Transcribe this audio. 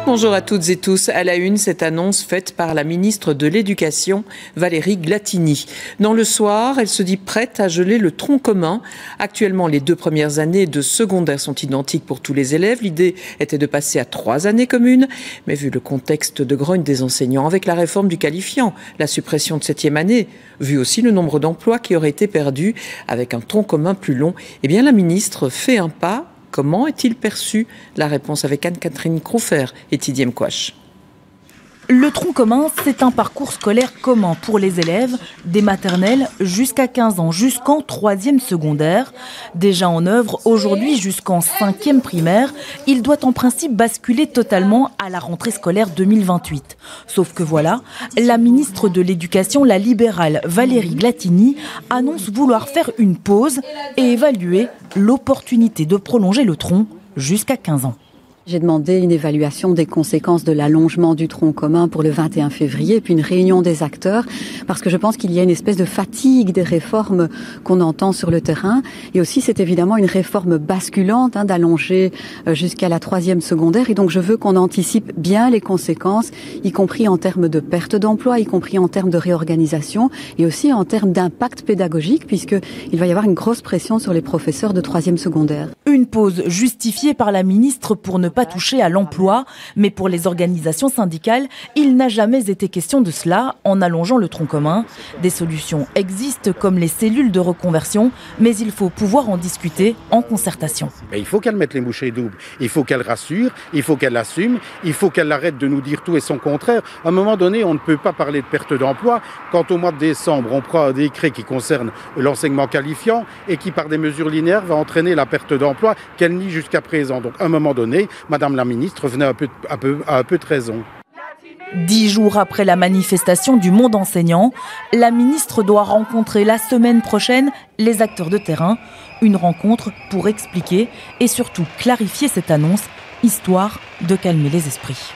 Bonjour à toutes et tous. À la une, cette annonce faite par la ministre de l'Éducation, Valérie Glatini. Dans le soir, elle se dit prête à geler le tronc commun. Actuellement, les 2 premières années de secondaire sont identiques pour tous les élèves. L'idée était de passer à 3 années communes. Mais vu le contexte de grogne des enseignants, avec la réforme du qualifiant, la suppression de 7e année, vu aussi le nombre d'emplois qui auraient été perdus avec un tronc commun plus long, eh bien la ministre fait un pas. Comment est-il perçu? La réponse avec Anne-Catherine Crouffer et Tidier Mkwash. Le tronc commun, c'est un parcours scolaire commun pour les élèves, des maternelles jusqu'à 15 ans, jusqu'en 3e secondaire. Déjà en œuvre, aujourd'hui jusqu'en 5e primaire, il doit en principe basculer totalement à la rentrée scolaire 2028. Sauf que voilà, la ministre de l'Éducation, la libérale Valérie Glatini, annonce vouloir faire une pause et évaluer l'opportunité de prolonger le tronc jusqu'à 15 ans. J'ai demandé une évaluation des conséquences de l'allongement du tronc commun pour le 21 février, puis une réunion des acteurs, parce que je pense qu'il y a une espèce de fatigue des réformes qu'on entend sur le terrain. Et aussi, c'est évidemment une réforme basculante d'allonger jusqu'à la 3e secondaire. Et donc, je veux qu'on anticipe bien les conséquences, y compris en termes de perte d'emploi, y compris en termes de réorganisation, et aussi en termes d'impact pédagogique, puisqu'il va y avoir une grosse pression sur les professeurs de 3e secondaire. Une pause justifiée par la ministre pour ne pas toucher à l'emploi, mais pour les organisations syndicales, il n'a jamais été question de cela en allongeant le tronc commun. Des solutions existent comme les cellules de reconversion, mais il faut pouvoir en discuter en concertation. Il faut qu'elle mette les bouchées doubles, il faut qu'elle rassure, il faut qu'elle assume, il faut qu'elle arrête de nous dire tout et son contraire. À un moment donné, on ne peut pas parler de perte d'emploi quand au mois de décembre, on prend un décret qui concerne l'enseignement qualifiant et qui, par des mesures linéaires, va entraîner la perte d'emploi qu'elle nie jusqu'à présent. Donc, à un moment donné, Madame la ministre venait à un peu de raison. 10 jours après la manifestation du monde enseignant, la ministre doit rencontrer la semaine prochaine les acteurs de terrain. Une rencontre pour expliquer et surtout clarifier cette annonce, histoire de calmer les esprits.